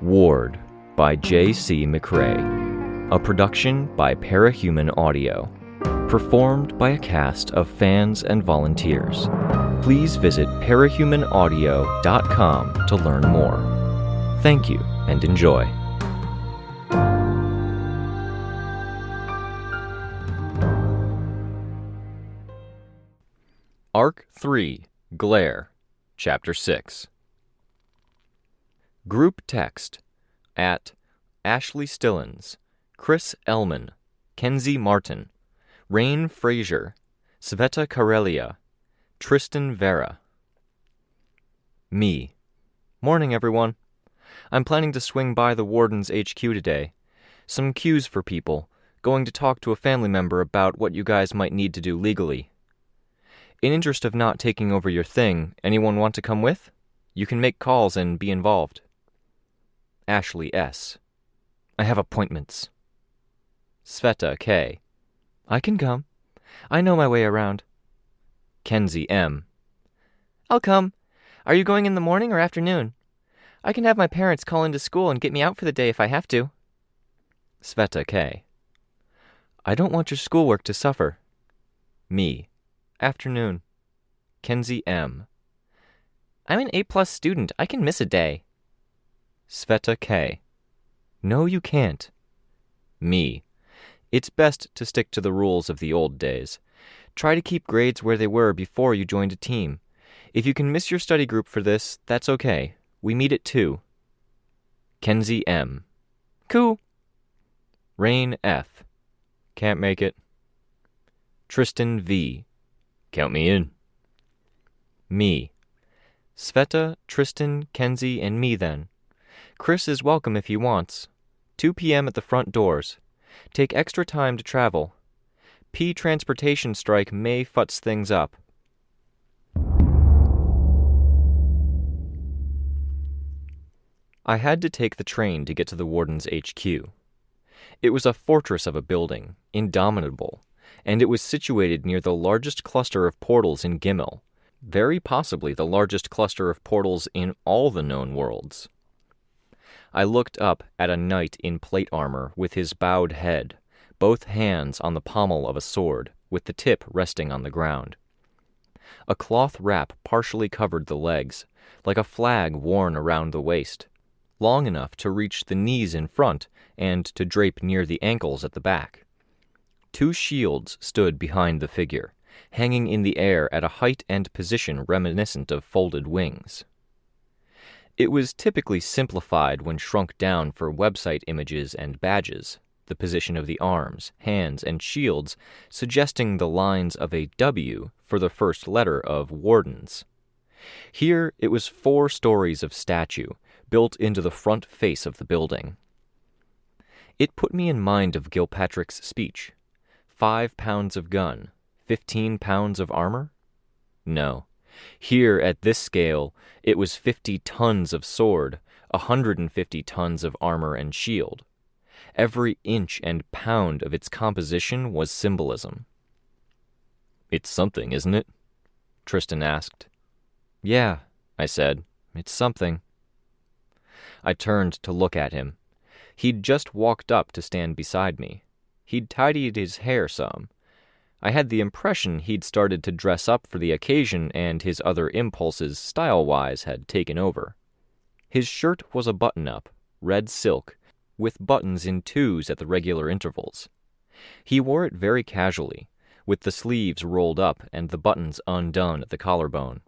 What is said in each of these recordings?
Ward by J.C. McCrae. A production by Parahuman Audio. Performed by a cast of fans and volunteers. Please visit parahumanaudio.com to learn more. Thank you and enjoy. Arc 3, Glare, Chapter 6. Group text at Ashley Stillins, Chris Ellman, Kenzie Martin, Rain Frazier, Sveta Karelia, Tristan Vera. Me. Morning, everyone. I'm planning to swing by the Warden's HQ today. Some cues for people. Going to talk to a family member about what you guys might need to do legally. In interest of not taking over your thing, anyone want to come with? You can make calls and be involved. Ashley S. I have appointments. Sveta K. I can come. I know my way around. Kenzie M. I'll come. Are you going in the morning or afternoon? I can have my parents call into school and get me out for the day if I have to. Sveta K. I don't want your schoolwork to suffer. Me. Afternoon. Kenzie M. I'm an A+ student. I can miss a day. Sveta K. No, you can't. Me. It's best to stick to the rules of the old days. Try to keep grades where they were before you joined a team. If you can miss your study group for this, that's okay. We meet at 2. Kenzie M. Cool. Rain F. Can't make it. Tristan V. Count me in. Me. Sveta, Tristan, Kenzie, and me then. Chris is welcome if he wants. 2 p.m. at the front doors. Take extra time to travel. P transportation strike may futz things up. I had to take the train to get to the Warden's HQ. It was a fortress of a building, indomitable, and it was situated near the largest cluster of portals in Gimel, very possibly the largest cluster of portals in all the known worlds. I looked up at a knight in plate armor with his bowed head, both hands on the pommel of a sword, with the tip resting on the ground. A cloth wrap partially covered the legs, like a flag worn around the waist, long enough to reach the knees in front and to drape near the ankles at the back. 2 shields stood behind the figure, hanging in the air at a height and position reminiscent of folded wings. It was typically simplified when shrunk down for website images and badges, the position of the arms, hands, and shields suggesting the lines of a W for the first letter of Wardens. Here it was 4 stories of statue, built into the front face of the building. It put me in mind of Gilpatrick's speech. 5 pounds of gun, 15 pounds of armor? No. Here, at this scale, it was 50 tons of sword, 150 tons of armor and shield. Every inch and pound of its composition was symbolism. It's something, isn't it? Tristan asked. Yeah, I said. It's something. I turned to look at him. He'd just walked up to stand beside me. He'd tidied his hair some. I had the impression he'd started to dress up for the occasion and his other impulses style-wise had taken over. His shirt was a button-up, red silk, with buttons in 2s at the regular intervals. He wore it very casually, with the sleeves rolled up and the buttons undone at the collarbone.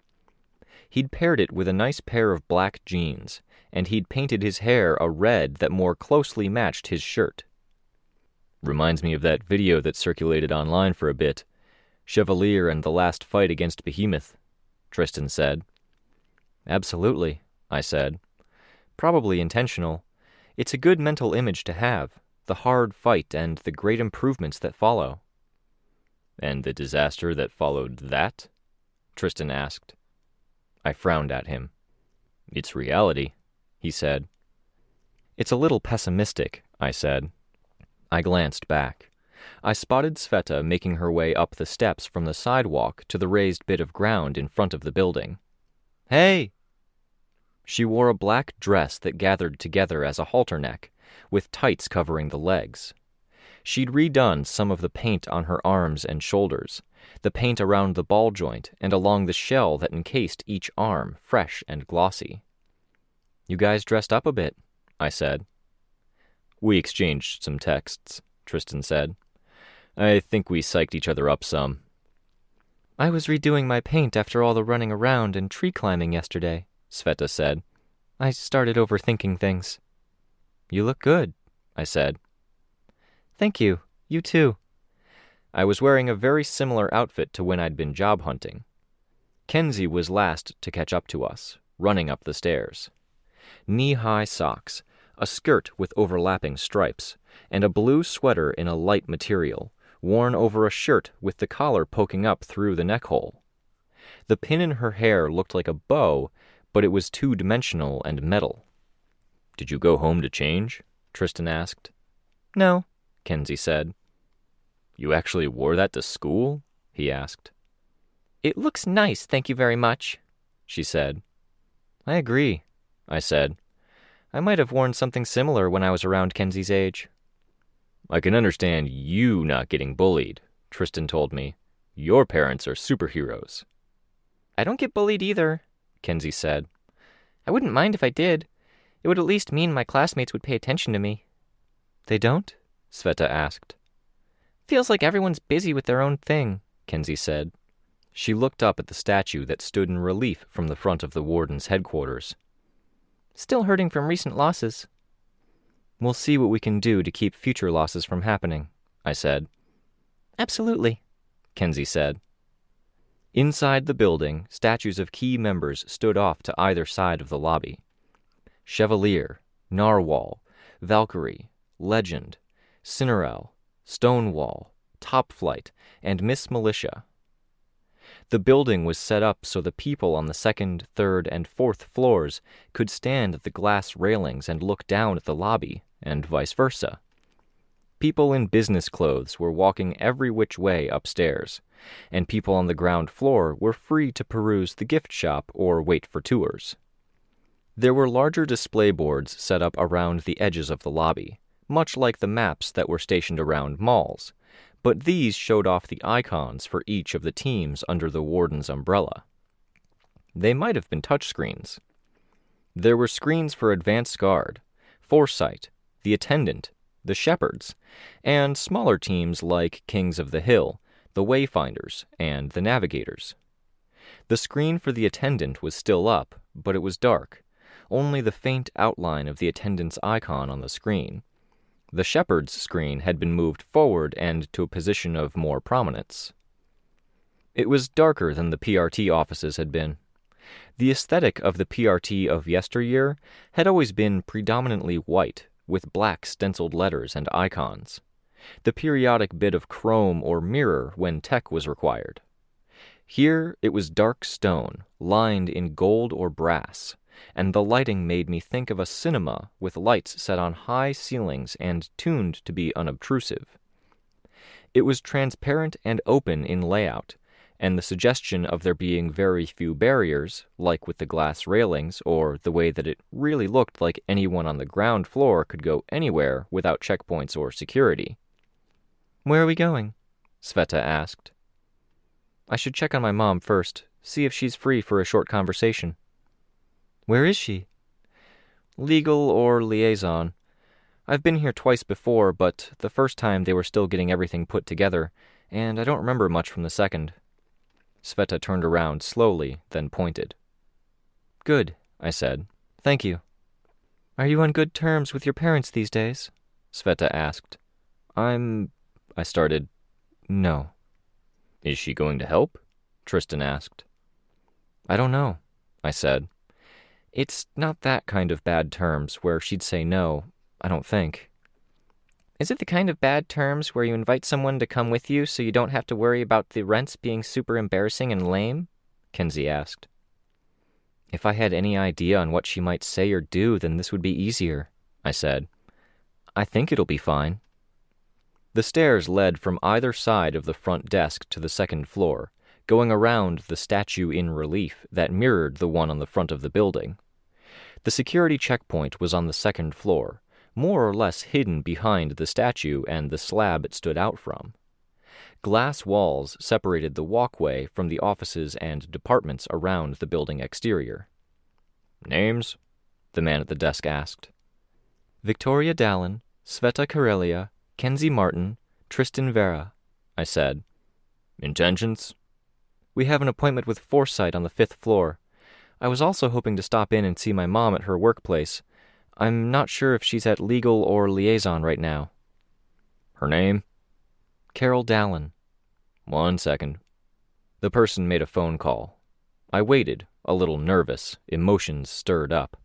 He'd paired it with a nice pair of black jeans, and he'd painted his hair a red that more closely matched his shirt. Reminds me of that video that circulated online for a bit. Chevalier and the last fight against Behemoth, Tristan said. Absolutely, I said. Probably intentional. It's a good mental image to have, the hard fight and the great improvements that follow. And the disaster that followed that? Tristan asked. I frowned at him. It's reality, he said. It's a little pessimistic, I said. I glanced back. I spotted Sveta making her way up the steps from the sidewalk to the raised bit of ground in front of the building. Hey! She wore a black dress that gathered together as a halter neck, with tights covering the legs. She'd redone some of the paint on her arms and shoulders, the paint around the ball joint and along the shell that encased each arm, fresh and glossy. "You guys dressed up a bit," I said. "We exchanged some texts," Tristan said. "I think we psyched each other up some." "I was redoing my paint after all the running around and tree climbing yesterday," Sveta said. "I started overthinking things." "You look good," I said. "Thank you. You too." I was wearing a very similar outfit to when I'd been job hunting. Kenzie was last to catch up to us, running up the stairs. Knee-high socks, a skirt with overlapping stripes, and a blue sweater in a light material, worn over a shirt with the collar poking up through the neck hole. The pin in her hair looked like a bow, but it was two-dimensional and metal. "Did you go home to change?" Tristan asked. "No," Kenzie said. "You actually wore that to school?" he asked. "It looks nice, thank you very much," she said. "I agree," I said. "I might have worn something similar when I was around Kenzie's age." "I can understand you not getting bullied," Tristan told me. "Your parents are superheroes." "I don't get bullied either," Kenzie said. "I wouldn't mind if I did. It would at least mean my classmates would pay attention to me." "They don't?" Sveta asked. "Feels like everyone's busy with their own thing," Kenzie said. She looked up at the statue that stood in relief from the front of the warden's headquarters. "Still hurting from recent losses." "We'll see what we can do to keep future losses from happening," I said. "Absolutely," Kenzie said. Inside the building, statues of key members stood off to either side of the lobby. Chevalier, Narwhal, Valkyrie, Legend, Cinerelle, Stonewall, Top Flight, and Miss Militia. The building was set up so the people on the second, third, and fourth floors could stand at the glass railings and look down at the lobby, and vice versa. People in business clothes were walking every which way upstairs, and people on the ground floor were free to peruse the gift shop or wait for tours. There were larger display boards set up around the edges of the lobby, much like the maps that were stationed around malls, but these showed off the icons for each of the teams under the warden's umbrella. They might have been touchscreens. There were screens for Advanced Guard, Foresight, the Attendant, the Shepherds, and smaller teams like Kings of the Hill, the Wayfinders, and the Navigators. The screen for the Attendant was still up, but it was dark, only the faint outline of the Attendant's icon on the screen. The Shepherd's screen had been moved forward and to a position of more prominence. It was darker than the PRT offices had been. The aesthetic of the PRT of yesteryear had always been predominantly white, with black stenciled letters and icons. The periodic bit of chrome or mirror when tech was required. Here it was dark stone, lined in gold or brass, and the lighting made me think of a cinema with lights set on high ceilings and tuned to be unobtrusive. It was transparent and open in layout, and the suggestion of there being very few barriers, like with the glass railings, or the way that it really looked like anyone on the ground floor could go anywhere without checkpoints or security. "Where are we going?" Sveta asked. "I should check on my mom first, see if she's free for a short conversation." "Where is she?" "Legal or liaison. I've been here twice before, but the first time they were still getting everything put together, and I don't remember much from the second." Sveta turned around slowly, then pointed. "Good," I said. "Thank you." "Are you on good terms with your parents these days?" Sveta asked. I started. "No." "Is she going to help?" Tristan asked. "I don't know," I said. "It's not that kind of bad terms where she'd say no, I don't think." "Is it the kind of bad terms where you invite someone to come with you so you don't have to worry about the rents being super embarrassing and lame?" Kenzie asked. "If I had any idea on what she might say or do, then this would be easier," I said. "I think it'll be fine." The stairs led from either side of the front desk to the second floor, going around the statue in relief that mirrored the one on the front of the building. The security checkpoint was on the second floor, more or less hidden behind the statue and the slab it stood out from. Glass walls separated the walkway from the offices and departments around the building exterior. "Names?" the man at the desk asked. "Victoria Dallin, Sveta Karelia, Kenzie Martin, Tristan Vera," I said. "Intentions?" "We have an appointment with Foresight on the 5th floor. I was also hoping to stop in and see my mom at her workplace. I'm not sure if she's at legal or liaison right now." "Her name?" "Carol Dallin." "1 second." The person made a phone call. I waited, a little nervous, emotions stirred up.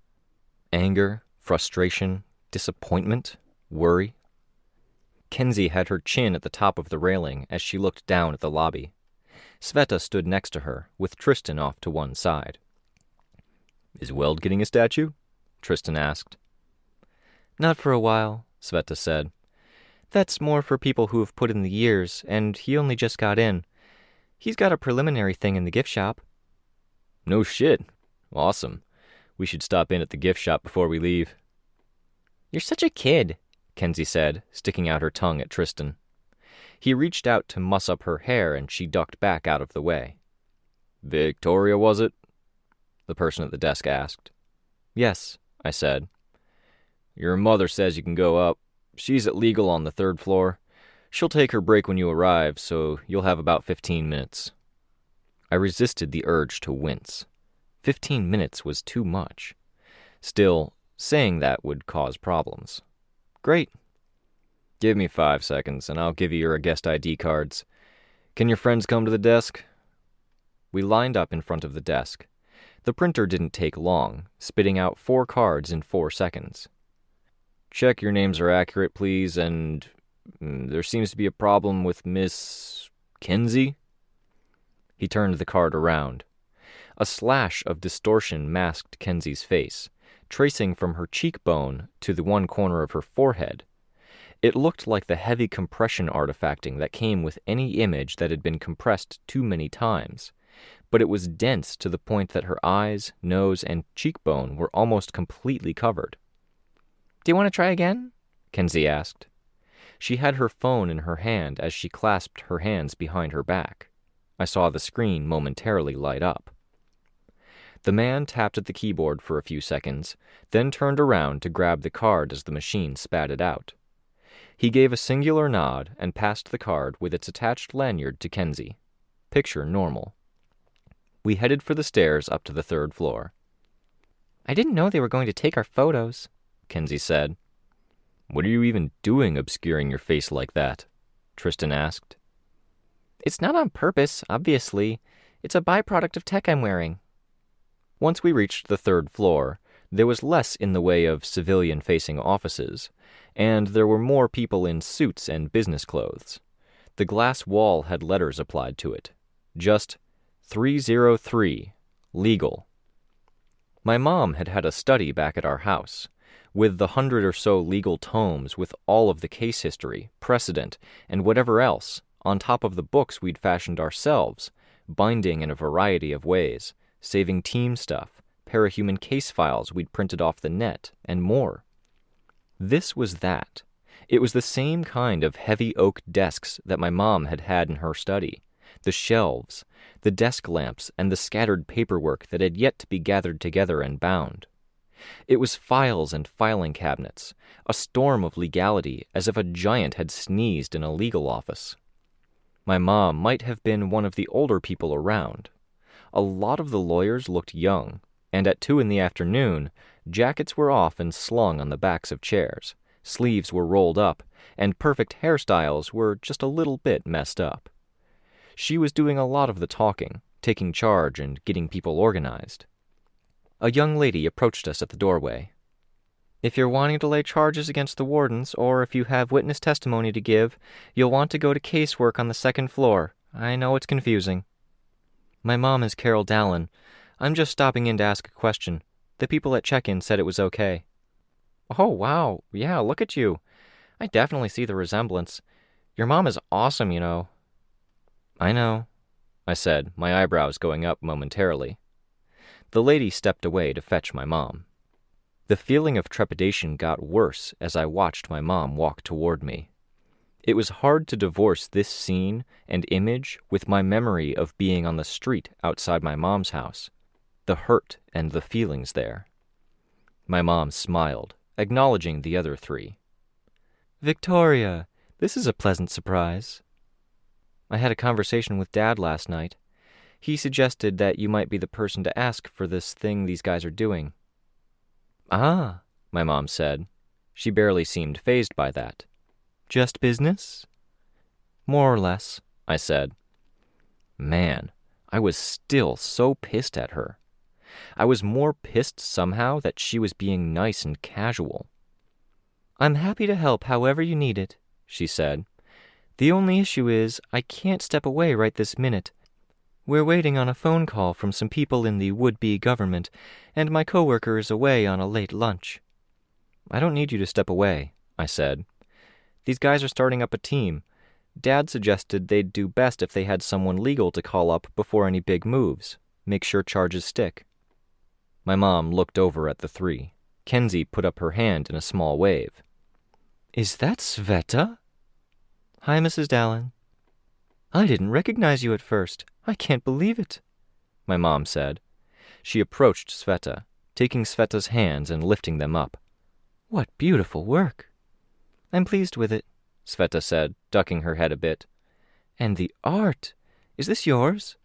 Anger, frustration, disappointment, worry. Kenzie had her chin at the top of the railing as she looked down at the lobby. Sveta stood next to her, with Tristan off to one side. "Is Weld getting a statue?" Tristan asked. "Not for a while," Sveta said. "That's more for people who have put in the years, and he only just got in. He's got a preliminary thing in the gift shop." "No shit. Awesome. We should stop in at the gift shop before we leave." "You're such a kid," Kenzie said, sticking out her tongue at Tristan. He reached out to muss up her hair, and she ducked back out of the way. "Victoria, was it?" the person at the desk asked. "Yes," I said. "Your mother says you can go up. She's at legal on the 3rd floor. She'll take her break when you arrive, so you'll have about 15 minutes. I resisted the urge to wince. 15 minutes was too much. Still, saying that would cause problems. "Great." "Give me 5 seconds, and I'll give you your guest ID cards. Can your friends come to the desk?" We lined up in front of the desk. The printer didn't take long, spitting out 4 cards in 4 seconds. "Check your names are accurate, please, and there seems to be a problem with Miss Kenzie." He turned the card around. A slash of distortion masked Kenzie's face, tracing from her cheekbone to the one corner of her forehead. It looked like the heavy compression artifacting that came with any image that had been compressed too many times, but it was dense to the point that her eyes, nose, and cheekbone were almost completely covered. "Do you want to try again?" Kenzie asked. She had her phone in her hand as she clasped her hands behind her back. I saw the screen momentarily light up. The man tapped at the keyboard for a few seconds, then turned around to grab the card as the machine spat it out. He gave a singular nod and passed the card with its attached lanyard to Kenzie. Picture normal. We headed for the stairs up to the 3rd floor. "I didn't know they were going to take our photos," Kenzie said. "What are you even doing obscuring your face like that?" Tristan asked. "It's not on purpose, obviously. It's a byproduct of tech I'm wearing." Once we reached the 3rd floor, there was less in the way of civilian-facing offices, and there were more people in suits and business clothes. The glass wall had letters applied to it. Just 303, legal. My mom had had a study back at our house, with the 100 or so legal tomes with all of the case history, precedent, and whatever else, on top of the books we'd fashioned ourselves, binding in a variety of ways, saving team stuff, parahuman case files we'd printed off the net, and more. This was that. It was the same kind of heavy oak desks that my mom had had in her study, the shelves, the desk lamps, and the scattered paperwork that had yet to be gathered together and bound. It was files and filing cabinets, a storm of legality as if a giant had sneezed in a legal office. My mom might have been one of the older people around. A lot of the lawyers looked young, and at 2 p.m, jackets were off and slung on the backs of chairs, sleeves were rolled up, and perfect hairstyles were just a little bit messed up. She was doing a lot of the talking, taking charge and getting people organized. A young lady approached us at the doorway. "If you're wanting to lay charges against the wardens, or if you have witness testimony to give, you'll want to go to casework on the 2nd floor. I know it's confusing." "My mom is Carol Dallin. I'm just stopping in to ask a question. The people at check-in said it was okay." "Oh, wow. Yeah, look at you. I definitely see the resemblance. Your mom is awesome, you know." "I know," I said, my eyebrows going up momentarily. The lady stepped away to fetch my mom. The feeling of trepidation got worse as I watched my mom walk toward me. It was hard to divorce this scene and image with my memory of being on the street outside my mom's house, the hurt and the feelings there. My mom smiled, acknowledging the other three. "Victoria, this is a pleasant surprise. I had a conversation with Dad last night. He suggested that you might be the person to ask for this thing these guys are doing." "Ah," my mom said. She barely seemed fazed by that. "Just business?" "More or less," I said. Man, I was still so pissed at her. I was more pissed somehow that she was being nice and casual. "I'm happy to help however you need it," she said. "The only issue is I can't step away right this minute. We're waiting on a phone call from some people in the would-be government, and my coworker is away on a late lunch." "I don't need you to step away," I said. "These guys are starting up a team. Dad suggested they'd do best if they had someone legal to call up before any big moves. Make sure charges stick." My mom looked over at the three. Kenzie put up her hand in a small wave. "Is that Sveta?" "Hi, Mrs. Dallin." "I didn't recognize you at first. I can't believe it," my mom said. She approached Sveta, taking Sveta's hands and lifting them up. "What beautiful work." "I'm pleased with it," Sveta said, ducking her head a bit. "And the art! Is this yours?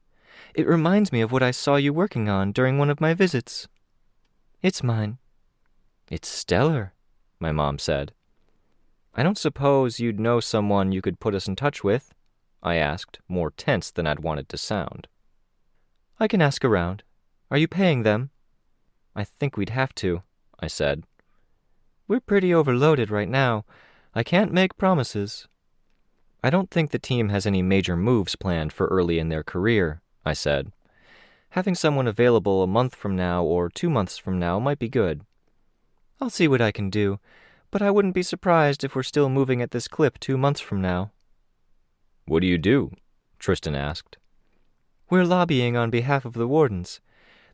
It reminds me of what I saw you working on during one of my visits." "It's mine." "It's stellar," my mom said. "I don't suppose you'd know someone you could put us in touch with?" I asked, more tense than I'd wanted to sound. "I can ask around. Are you paying them?" "I think we'd have to," I said. "We're pretty overloaded right now. I can't make promises." "I don't think the team has any major moves planned for early in their career," I said. "Having someone available a month from now or 2 months from now might be good." "I'll see what I can do, but I wouldn't be surprised if we're still moving at this clip 2 months from now." "What do you do?" Tristan asked. "We're lobbying on behalf of the wardens.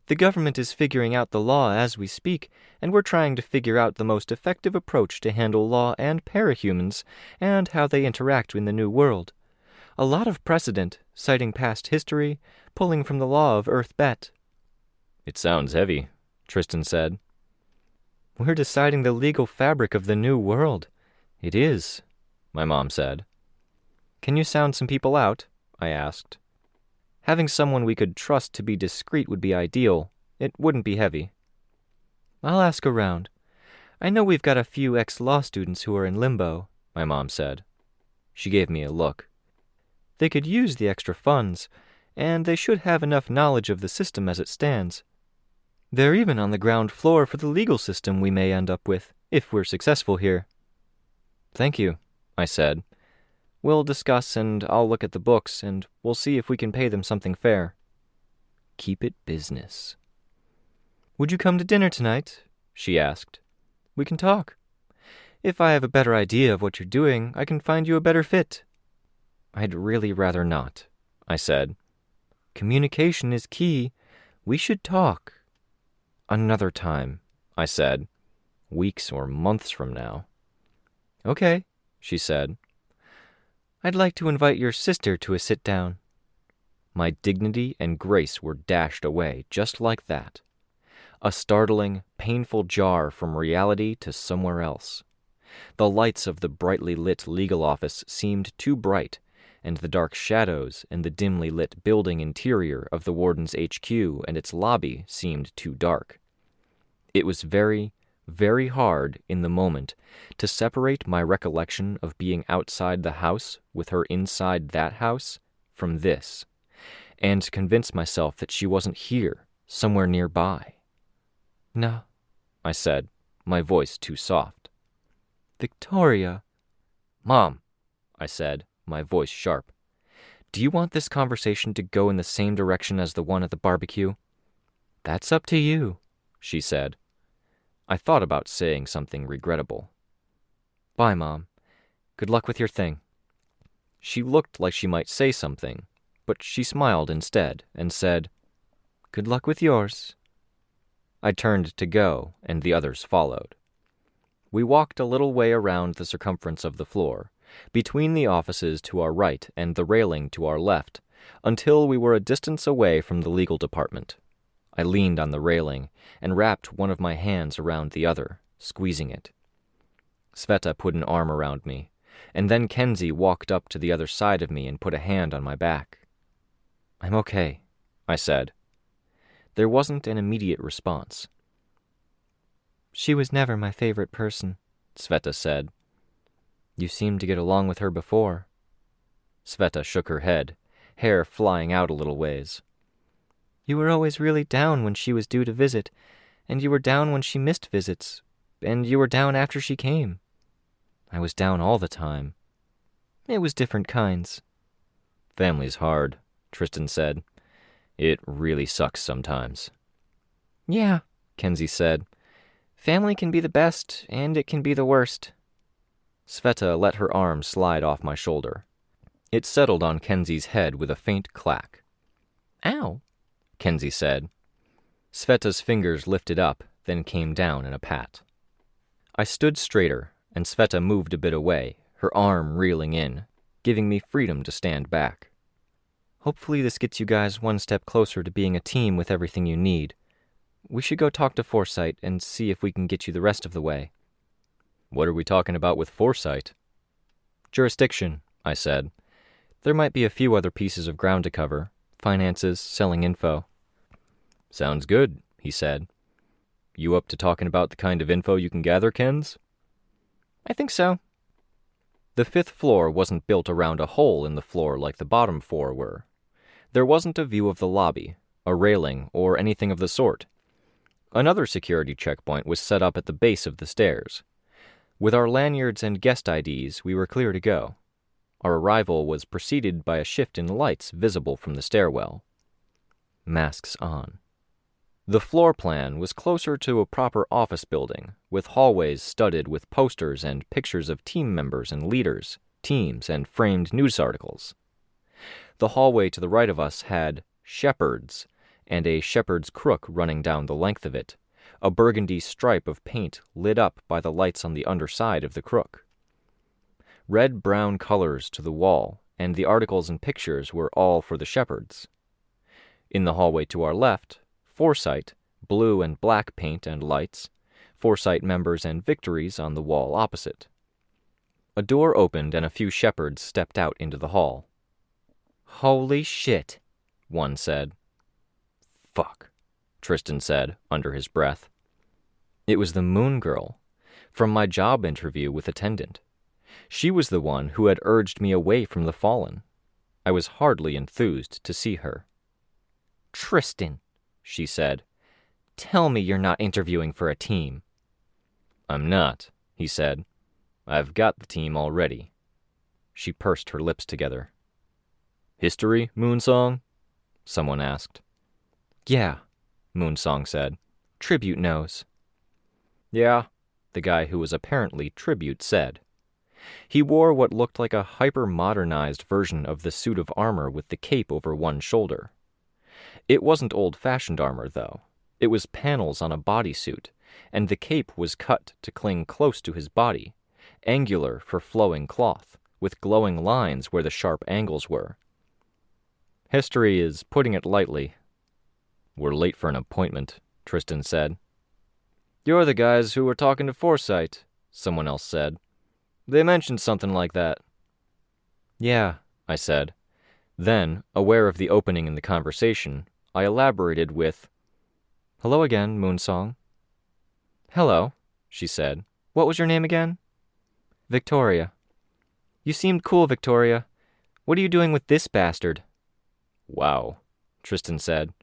The government is figuring out the law as we speak, and we're trying to figure out the most effective approach to handle law and parahumans and how they interact in the new world. A lot of precedent, citing past history, pulling from the law of Earth Bet." "It sounds heavy," Tristan said. "We're deciding the legal fabric of the new world. It is," my mom said. "Can you sound some people out?" I asked. "Having someone we could trust to be discreet would be ideal. It wouldn't be heavy." "I'll ask around. I know we've got a few ex-law students who are in limbo," my mom said. She gave me a look. "They could use the extra funds, and they should have enough knowledge of the system as it stands. They're even on the ground floor for the legal system we may end up with, if we're successful here." "Thank you," I said. "We'll discuss, and I'll look at the books, and we'll see if we can pay them something fair." Keep it business. "Would you come to dinner tonight?" she asked. "We can talk. If I have a better idea of what you're doing, I can find you a better fit." "I'd really rather not," I said. "Communication is key. We should talk." "Another time," I said. "Weeks or months from now." "Okay," she said. "I'd like to invite your sister to a sit-down." My dignity and grace were dashed away just like that. A startling, painful jar from reality to somewhere else. The lights of the brightly lit legal office seemed too bright, and the dark shadows and the dimly lit building interior of the warden's HQ and its lobby seemed too dark. It was very, very hard in the moment to separate my recollection of being outside the house with her inside that house from this, and convince myself that she wasn't here, somewhere nearby. "No," I said, my voice too soft. "Victoria." "Mom," I said, my voice sharp. "Do you want this conversation to go in the same direction as the one at the barbecue?" "That's up to you," she said. I thought about saying something regrettable. "Bye, Mom. Good luck with your thing." She looked like she might say something, but she smiled instead and said, "Good luck with yours." I turned to go, and the others followed. We walked a little way around the circumference of the floor, between the offices to our right and the railing to our left, until we were a distance away from the legal department. I leaned on the railing and wrapped one of my hands around the other, squeezing it. Sveta put an arm around me, and then Kenzie walked up to the other side of me and put a hand on my back. "I'm okay," I said. There wasn't an immediate response. "She was never my favorite person," Sveta said. "You seemed to get along with her before." Sveta shook her head, hair flying out a little ways. "You were always really down when she was due to visit, and you were down when she missed visits, and you were down after she came. I was down all the time. It was different kinds." "Family's hard," Tristan said. "It really sucks sometimes." "Yeah," Kenzie said. "Family can be the best, and it can be the worst." Sveta let her arm slide off my shoulder. It settled on Kenzie's head with a faint clack. "Ow," Kenzie said. Sveta's fingers lifted up, then came down in a pat. I stood straighter, and Sveta moved a bit away, her arm reeling in, giving me freedom to stand back. "Hopefully this gets you guys one step closer to being a team with everything you need. We should go talk to Foresight and see if we can get you the rest of the way." "What are we talking about with Foresight?" "Jurisdiction," I said. "There might be a few other pieces of ground to cover. Finances, selling info." "Sounds good," he said. "You up to talking about the kind of info you can gather, Kenz?" "I think so." The 5th floor wasn't built around a hole in the floor like the bottom 4 were. There wasn't a view of the lobby, a railing, or anything of the sort. Another security checkpoint was set up at the base of the stairs. With our lanyards and guest IDs, we were clear to go. Our arrival was preceded by a shift in lights visible from the stairwell. Masks on. The floor plan was closer to a proper office building, with hallways studded with posters and pictures of team members and leaders, teams, and framed news articles. The hallway to the right of us had Shepherds, and a shepherd's crook running down the length of it, a burgundy stripe of paint lit up by the lights on the underside of the crook. Red-brown colors to the wall, and the articles and pictures were all for the shepherds. In the hallway to our left, Foresight, blue and black paint and lights, Foresight members and victories on the wall opposite. A door opened and a few shepherds stepped out into the hall. "Holy shit," one said. "Fuck," Tristan said, under his breath. It was the Moon Girl, from my job interview with Attendant. She was the one who had urged me away from the Fallen. I was hardly enthused to see her. "Tristan," she said, "tell me you're not interviewing for a team." "I'm not," he said. "I've got the team already." She pursed her lips together. "History, Moonsong?" someone asked. "Yeah," Moonsong said. "Tribute knows." "Yeah," the guy who was apparently Tribute said. He wore what looked like a hyper-modernized version of the suit of armor with the cape over one shoulder. It wasn't old-fashioned armor, though. It was panels on a bodysuit, and the cape was cut to cling close to his body, angular for flowing cloth, with glowing lines where the sharp angles were. History is putting it lightly. "We're late for an appointment," Tristan said. "You're the guys who were talking to Foresight," someone else said. "They mentioned something like that." "Yeah," I said. Then, aware of the opening in the conversation, I elaborated with, "Hello again, Moonsong." "Hello," she said. "What was your name again?" "Victoria." "You seemed cool, Victoria. What are you doing with this bastard?" "Wow," Tristan said.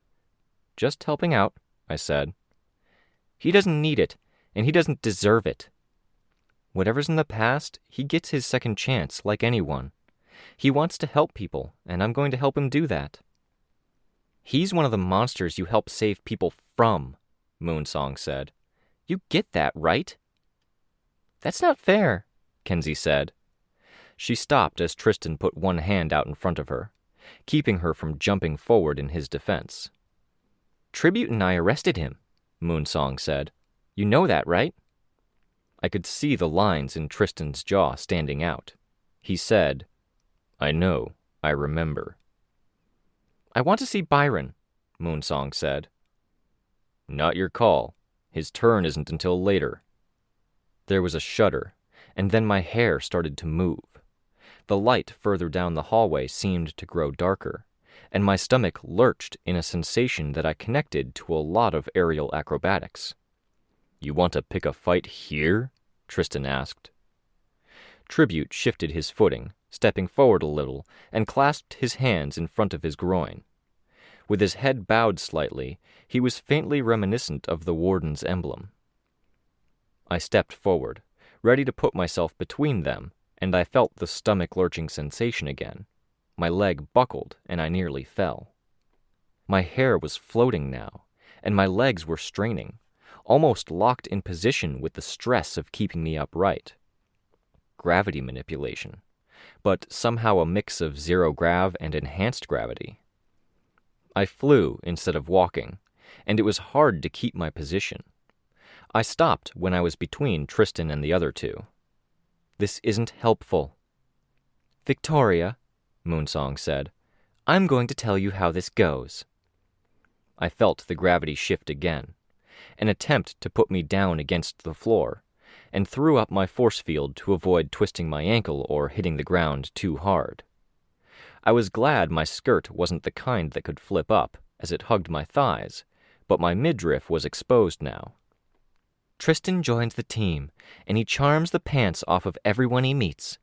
"Just helping out," I said. "He doesn't need it, and he doesn't deserve it. Whatever's in the past, he gets his second chance, like anyone. He wants to help people, and I'm going to help him do that." "He's one of the monsters you help save people from," Moonsong said. "You get that, right?" "That's not fair," Kenzie said. She stopped as Tristan put one hand out in front of her, keeping her from jumping forward in his defense. "Tribute and I arrested him. Moonsong said. "You know that, right?" I could see the lines in Tristan's jaw standing out. He said, "I know, I remember." "I want to see Byron," Moonsong said. "Not your call. His turn isn't until later." There was a shudder, and then my hair started to move. The light further down the hallway seemed to grow darker, and my stomach lurched in a sensation that I connected to a lot of aerial acrobatics. "You want to pick a fight here?" Tristan asked. Tribute shifted his footing, stepping forward a little, and clasped his hands in front of his groin. With his head bowed slightly, he was faintly reminiscent of the Warden's emblem. I stepped forward, ready to put myself between them, and I felt the stomach-lurching sensation again. My leg buckled, and I nearly fell. My hair was floating now, and my legs were straining, almost locked in position with the stress of keeping me upright. Gravity manipulation, but somehow a mix of zero-grav and enhanced gravity. I flew instead of walking, and it was hard to keep my position. I stopped when I was between Tristan and the other two. "This isn't helpful." "Victoria," Moonsong said, "I'm going to tell you how this goes." I felt the gravity shift again, an attempt to put me down against the floor, and threw up my force field to avoid twisting my ankle or hitting the ground too hard. I was glad my skirt wasn't the kind that could flip up, as it hugged my thighs, but my midriff was exposed now. "Tristan joins the team, and he charms the pants off of everyone he meets.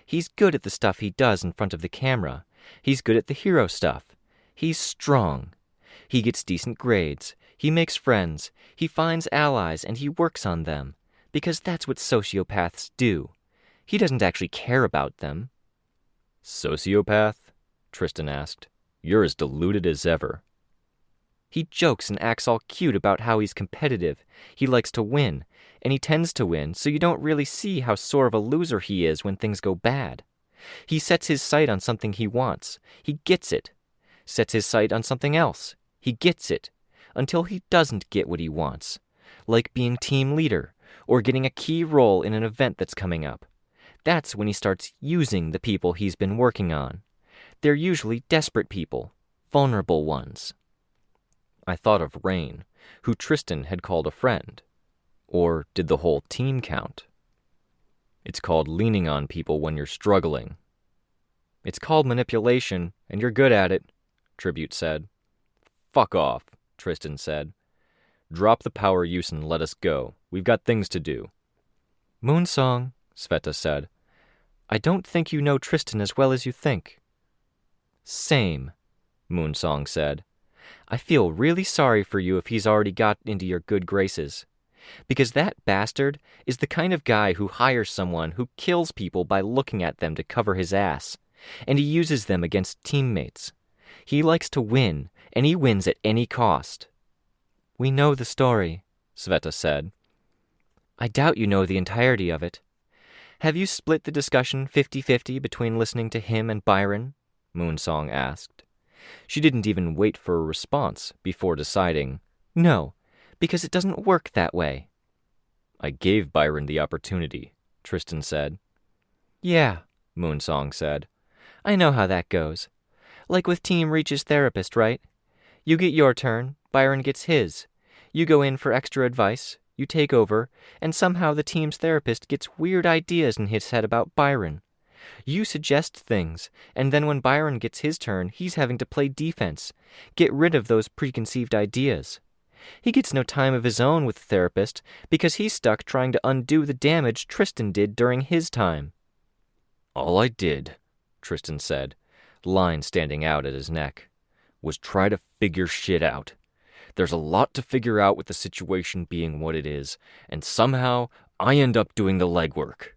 He's good at the stuff he does in front of the camera. He's good at the hero stuff. He's strong. He gets decent grades. He makes friends. He finds allies, and he works on them, because that's what sociopaths do. He doesn't actually care about them." "Sociopath?" Tristan asked. "You're as deluded as ever." "He jokes and acts all cute about how he's competitive. He likes to win, and he tends to win, so you don't really see how sore of a loser he is when things go bad. He sets his sight on something he wants. He gets it. Sets his sight on something else. He gets it. Until he doesn't get what he wants, like being team leader, or getting a key role in an event that's coming up. That's when he starts using the people he's been working on. They're usually desperate people, vulnerable ones." I thought of Rain, who Tristan had called a friend. Or did the whole team count? "It's called leaning on people when you're struggling." "It's called manipulation, and you're good at it," Tribute said. "Fuck off," Tristan said. "Drop the power use and let us go. We've got things to do." "Moonsong," Sveta said, "I don't think you know Tristan as well as you think." "Same," Moonsong said. "I feel really sorry for you if he's already got into your good graces. Because that bastard is the kind of guy who hires someone who kills people by looking at them to cover his ass, and he uses them against teammates. He likes to win, and he wins at any cost." "We know the story," Sveta said. "I doubt you know the entirety of it. Have you split the discussion 50-50 between listening to him and Byron?" Moonsong asked. She didn't even wait for a response before deciding, "No, because it doesn't work that way." "I gave Byron the opportunity," Tristan said. "Yeah," Moonsong said. "I know how that goes. Like with Team Reach's therapist, right? You get your turn, Byron gets his. You go in for extra advice, you take over, and somehow the team's therapist gets weird ideas in his head about Byron. You suggest things, and then when Byron gets his turn, he's having to play defense, get rid of those preconceived ideas. He gets no time of his own with the therapist because he's stuck trying to undo the damage Tristan did during his time." "All I did," Tristan said, line standing out at his neck, "was try to figure shit out. There's a lot to figure out with the situation being what it is, and somehow I end up doing the legwork."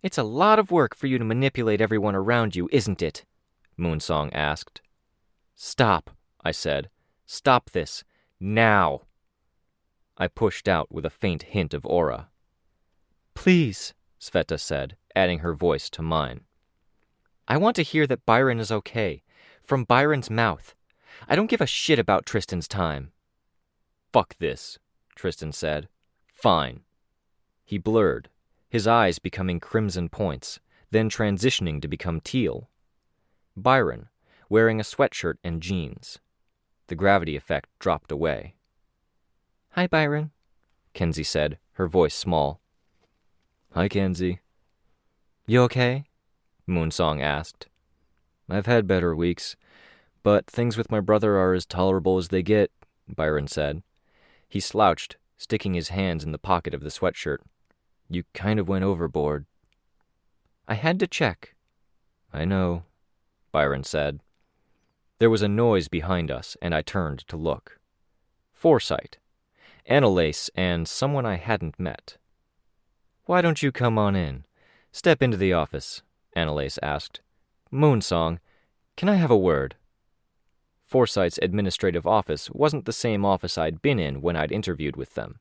"It's a lot of work for you to manipulate everyone around you, isn't it?" Moonsong asked. "Stop," I said. "Stop this. Now." I pushed out with a faint hint of aura. "Please," Sveta said, adding her voice to mine. "I want to hear that Byron is okay, from Byron's mouth. I don't give a shit about Tristan's time." Fuck this, Tristan said. Fine. He blurred, his eyes becoming crimson points, then transitioning to become teal. Byron, wearing a sweatshirt and jeans. The gravity effect dropped away. Hi, Byron, Kenzie said, her voice small. Hi, Kenzie. You okay? Moonsong asked. I've had better weeks, but things with my brother are as tolerable as they get, Byron said. He slouched, sticking his hands in the pocket of the sweatshirt. You kind of went overboard. I had to check. I know, Byron said. There was a noise behind us, and I turned to look. Forsyte, Annalise, and someone I hadn't met. Why don't you come on in? Step into the office, Annalise asked. Moonsong, can I have a word? Forsyte's administrative office wasn't the same office I'd been in when I'd interviewed with them.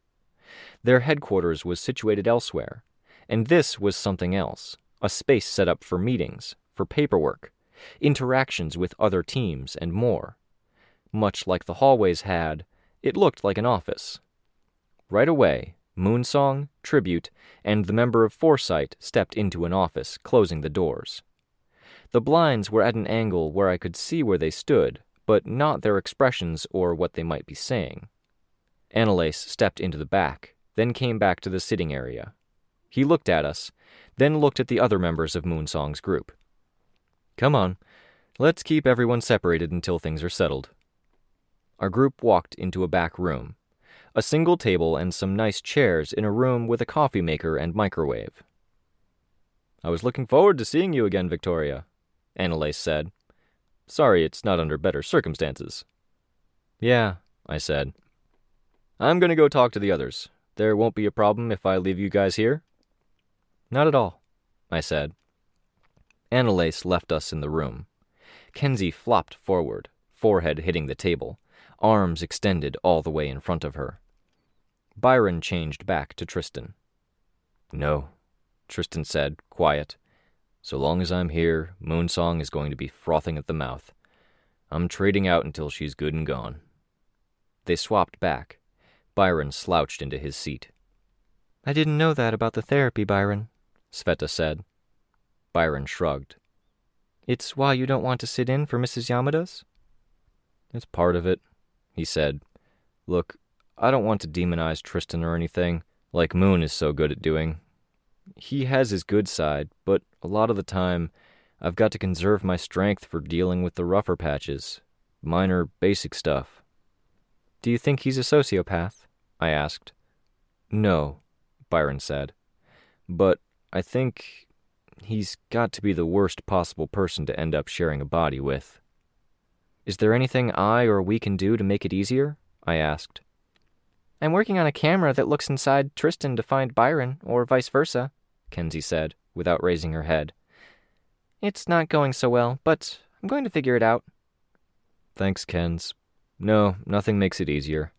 Their headquarters was situated elsewhere, and this was something else, a space set up for meetings, for paperwork, interactions with other teams, and more. Much like the hallways had, it looked like an office. Right away, Moonsong, Tribute, and the member of Forsyte stepped into an office, closing the doors. The blinds were at an angle where I could see where they stood, but not their expressions or what they might be saying. Annalise stepped into the back, then came back to the sitting area. He looked at us, then looked at the other members of Moonsong's group. Come on, let's keep everyone separated until things are settled. Our group walked into a back room, a single table and some nice chairs in a room with a coffee maker and microwave. I was looking forward to seeing you again, Victoria, Annalise said. Sorry it's not under better circumstances. Yeah, I said. I'm going to go talk to the others. There won't be a problem if I leave you guys here? Not at all, I said. Annalise left us in the room. Kenzie flopped forward, forehead hitting the table, arms extended all the way in front of her. Byron changed back to Tristan. No, Tristan said, quiet. So long as I'm here, Moonsong is going to be frothing at the mouth. I'm trading out until she's good and gone. They swapped back. Byron slouched into his seat. I didn't know that about the therapy, Byron, Sveta said. Byron shrugged. It's why you don't want to sit in for Mrs. Yamada's? It's part of it, he said. Look, I don't want to demonize Tristan or anything, like Moon is so good at doing. He has his good side, but a lot of the time, I've got to conserve my strength for dealing with the rougher patches. Minor, basic stuff. Do you think he's a sociopath? I asked. No, Byron said. But I think he's got to be the worst possible person to end up sharing a body with. Is there anything I or we can do to make it easier? I asked. I'm working on a camera that looks inside Tristan to find Byron, or vice versa, Kenzie said, without raising her head. It's not going so well, but I'm going to figure it out. Thanks, Kens. No, nothing makes it easier.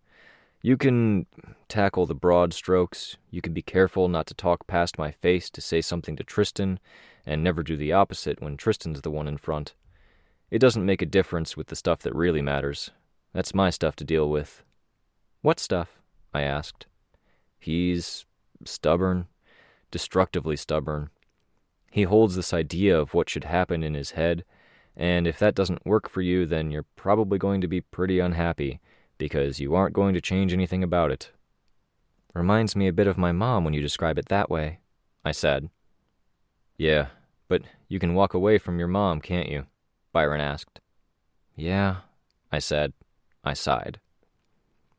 You can tackle the broad strokes. You can be careful not to talk past my face to say something to Tristan, and never do the opposite when Tristan's the one in front. It doesn't make a difference with the stuff that really matters. That's my stuff to deal with. What stuff? I asked. He's stubborn, destructively stubborn. He holds this idea of what should happen in his head, and if that doesn't work for you, then you're probably going to be pretty unhappy, because you aren't going to change anything about it. Reminds me a bit of my mom when you describe it that way, I said. Yeah, but you can walk away from your mom, can't you? Byron asked. Yeah, I said. I sighed.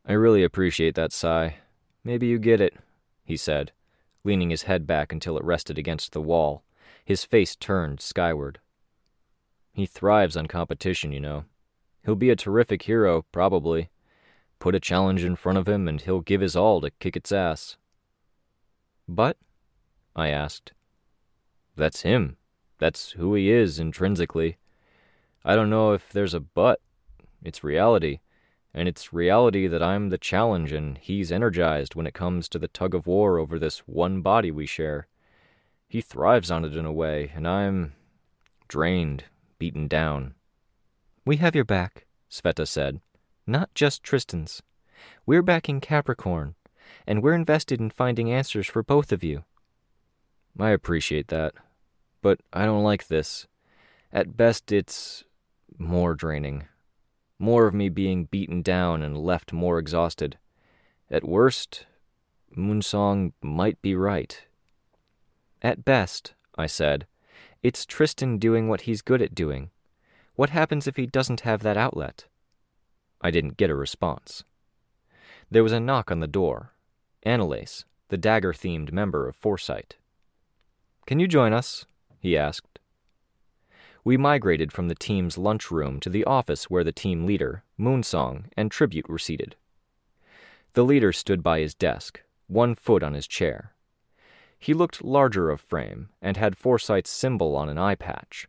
I really appreciate that sigh. Maybe you get it, he said, leaning his head back until it rested against the wall, his face turned skyward. He thrives on competition, you know. He'll be a terrific hero, probably. Put a challenge in front of him and he'll give his all to kick its ass. But? I asked. That's him. That's who he is intrinsically. I don't know if there's a but. It's reality. And it's reality that I'm the challenge and he's energized when it comes to the tug of war over this one body we share. He thrives on it in a way, and I'm drained, beaten down. We have your back, Sveta said. Not just Tristan's. We're backing Capricorn, and we're invested in finding answers for both of you." "I appreciate that, but I don't like this. At best, it's more draining. More of me being beaten down and left more exhausted. At worst, Moonsong might be right." "At best," I said, "it's Tristan doing what he's good at doing. What happens if he doesn't have that outlet?" I didn't get a response. There was a knock on the door. Annalise, the dagger-themed member of Foresight. "Can you join us?" he asked. We migrated from the team's lunchroom to the office where the team leader, Moonsong, and Tribute were seated. The leader stood by his desk, one foot on his chair. He looked larger of frame and had Foresight's symbol on an eye patch.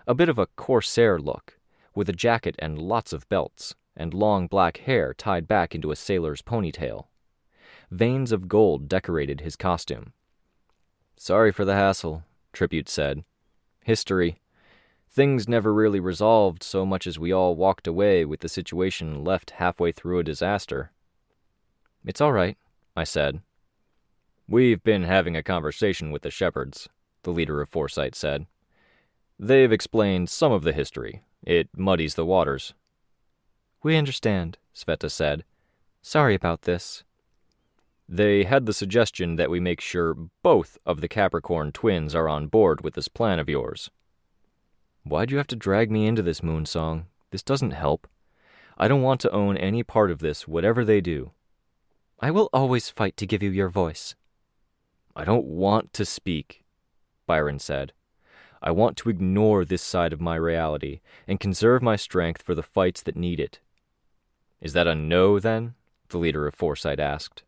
A bit of a corsair look, with a jacket and lots of belts, and long black hair tied back into a sailor's ponytail. Veins of gold decorated his costume. "Sorry for the hassle," Tribute said. "History. Things never really resolved so much as we all walked away with the situation left halfway through a disaster." "It's all right," I said. "We've been having a conversation with the shepherds," the leader of Foresight said. "They've explained some of the history. It muddies the waters." "We understand," Sveta said. "Sorry about this." "They had the suggestion that we make sure both of the Capricorn twins are on board with this plan of yours." "Why'd you have to drag me into this, Moonsong? This doesn't help. I don't want to own any part of this, whatever they do." "I will always fight to give you your voice." "I don't want to speak," Byron said. "I want to ignore this side of my reality and conserve my strength for the fights that need it." "Is that a no, then?" the leader of Foresight asked.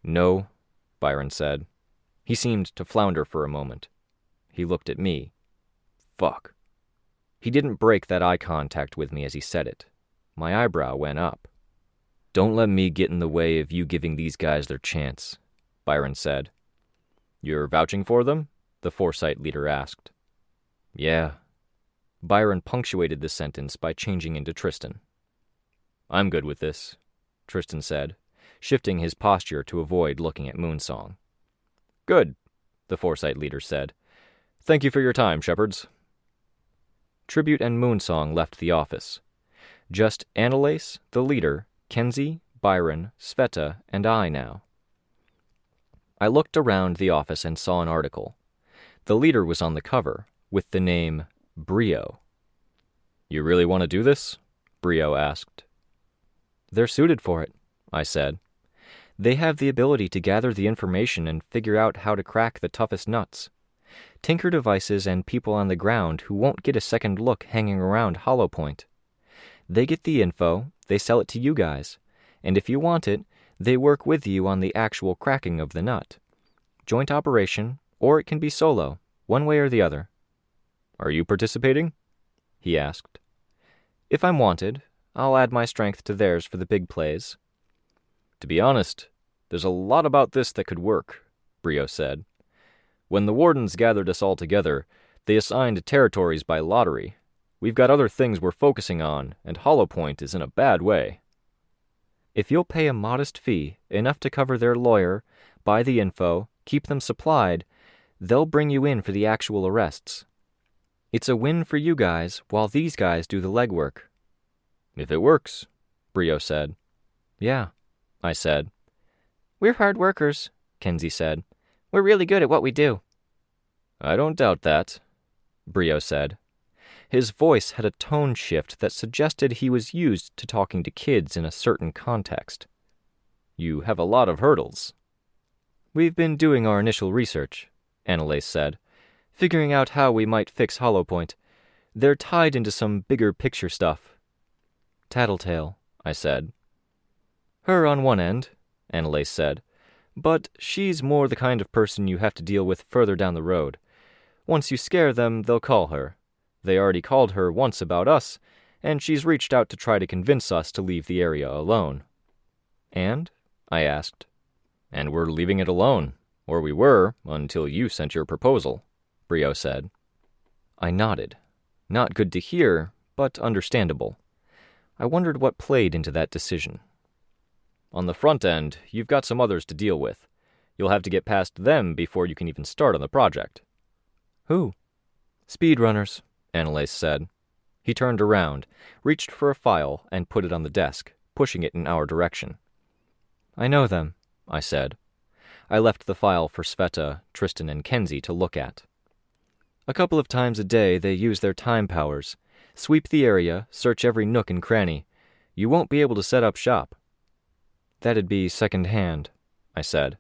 "No," Byron said. He seemed to flounder for a moment. He looked at me. Fuck. He didn't break that eye contact with me as he said it. My eyebrow went up. "Don't let me get in the way of you giving these guys their chance," Byron said. "You're vouching for them?" the Foresight leader asked. "Yeah." Byron punctuated the sentence by changing into Tristan. "I'm good with this," Tristan said, shifting his posture to avoid looking at Moonsong. "Good," the Foresight leader said. "Thank you for your time, shepherds." Tribute and Moonsong left the office. Just Annalise, the leader, Kenzie, Byron, Sveta, and I now. I looked around the office and saw an article. The leader was on the cover, with the name Brio. "You really want to do this?" Brio asked. "They're suited for it," I said. "They have the ability to gather the information and figure out how to crack the toughest nuts. Tinker devices and people on the ground who won't get a second look hanging around Hollow Point. They get the info, they sell it to you guys, and if you want it, they work with you on the actual cracking of the nut. Joint operation, or it can be solo, one way or the other." "Are you participating?" he asked. "If I'm wanted, I'll add my strength to theirs for the big plays." "To be honest, there's a lot about this that could work," Brio said. "When the Wardens gathered us all together, they assigned territories by lottery. We've got other things we're focusing on, and Hollow Point is in a bad way." "If you'll pay a modest fee, enough to cover their lawyer, buy the info, keep them supplied, they'll bring you in for the actual arrests. It's a win for you guys, while these guys do the legwork." "If it works," Brio said. "Yeah," I said. "We're hard workers," Kenzie said. "We're really good at what we do." "I don't doubt that," Brio said. His voice had a tone shift that suggested he was used to talking to kids in a certain context. "You have a lot of hurdles." "We've been doing our initial research," Annalise said, "figuring out how we might fix Hollow Point. They're tied into some bigger picture stuff." "Tattletale," I said. "Her on one end," Annalise said, "but she's more the kind of person you have to deal with further down the road. Once you scare them, they'll call her. They already called her once about us, and she's reached out to try to convince us to leave the area alone." "And?" I asked. "And we're leaving it alone, or we were, until you sent your proposal," Brio said. I nodded. Not good to hear, but understandable. I wondered what played into that decision. On the front end, you've got some others to deal with. You'll have to get past them before you can even start on the project." "Who?" "Speedrunners," Annalise said. He turned around, reached for a file, and put it on the desk, pushing it in our direction. "I know them," I said. I left the file for Sveta, Tristan, and Kenzie to look at. "A couple of times a day they use their time powers. Sweep the area, search every nook and cranny. You won't be able to set up shop." "That'd be second-hand," I said.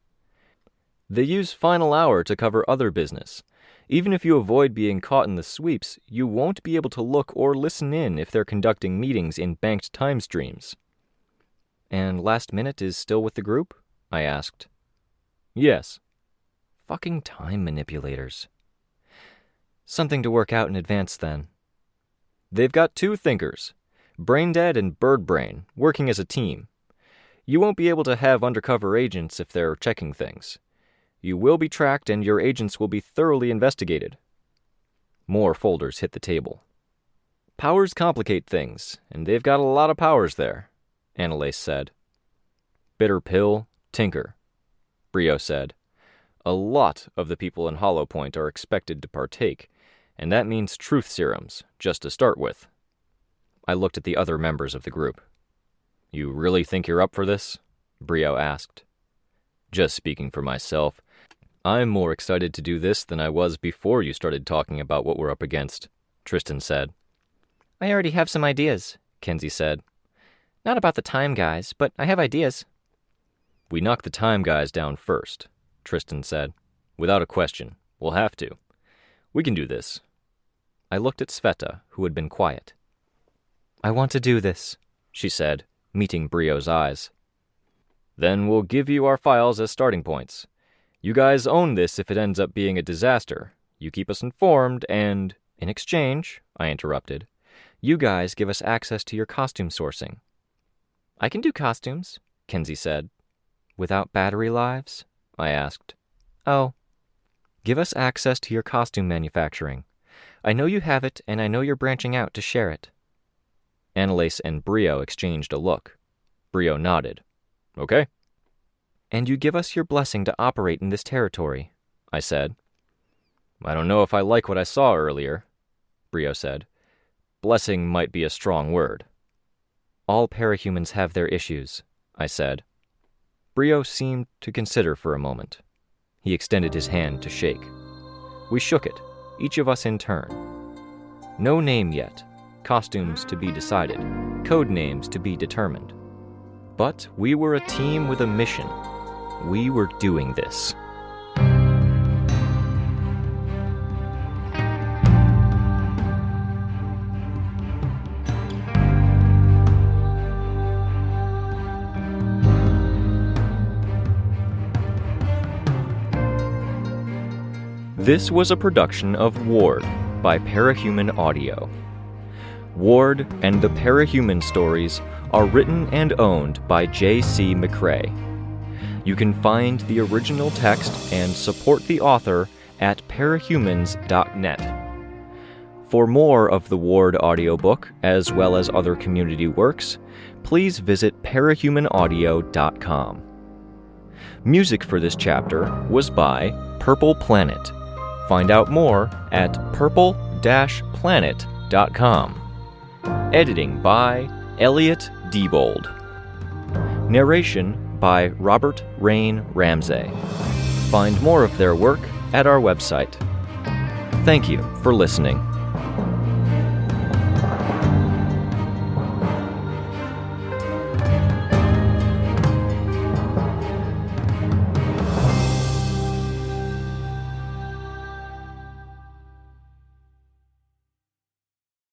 "They use Final Hour to cover other business. Even if you avoid being caught in the sweeps, you won't be able to look or listen in if they're conducting meetings in banked time streams." "And Last Minute is still with the group?" I asked. "Yes." Fucking time manipulators. "Something to work out in advance, then." "They've got two thinkers, Braindead and Birdbrain, working as a team. You won't be able to have undercover agents if they're checking things. You will be tracked and your agents will be thoroughly investigated." More folders hit the table. "Powers complicate things, and they've got a lot of powers there," Annalise said. "Bitter Pill, Tinker," Brio said. "A lot of the people in Hollow Point are expected to partake, and that means truth serums, just to start with." I looked at the other members of the group. "You really think you're up for this?" Brio asked. "Just speaking for myself, I'm more excited to do this than I was before you started talking about what we're up against," Tristan said. "I already have some ideas," Kenzie said. "Not about the time guys, but I have ideas." "We knock the time guys down first," Tristan said. "Without a question. We'll have to. We can do this." I looked at Sveta, who had been quiet. "I want to do this," she said, meeting Brio's eyes. "Then we'll give you our files as starting points. You guys own this if it ends up being a disaster. You keep us informed and—" "In exchange," I interrupted, "you guys give us access to your costume sourcing." "I can do costumes," Kenzie said. "Without battery lives?" I asked. "Oh." "Give us access to your costume manufacturing. I know you have it, and I know you're branching out to share it." Annalise and Brio exchanged a look. Brio nodded. "Okay." "And you give us your blessing to operate in this territory," I said. "I don't know if I like what I saw earlier," Brio said. "Blessing might be a strong word." "All parahumans have their issues," I said. Brio seemed to consider for a moment. He extended his hand to shake. We shook it, each of us in turn. No name yet, costumes to be decided, code names to be determined. But we were a team with a mission. We were doing this. This was a production of Ward by Parahuman Audio. Ward and the Parahuman stories are written and owned by J.C. McCrae. You can find the original text and support the author at parahumans.net. For more of the Ward audiobook, as well as other community works, please visit parahumanaudio.com. Music for this chapter was by Purple Planet. Find out more at purple-planet.com. Editing by Elliot Diebold. Narration by Robert Rain Ramsey. Find more of their work at our website. Thank you for listening.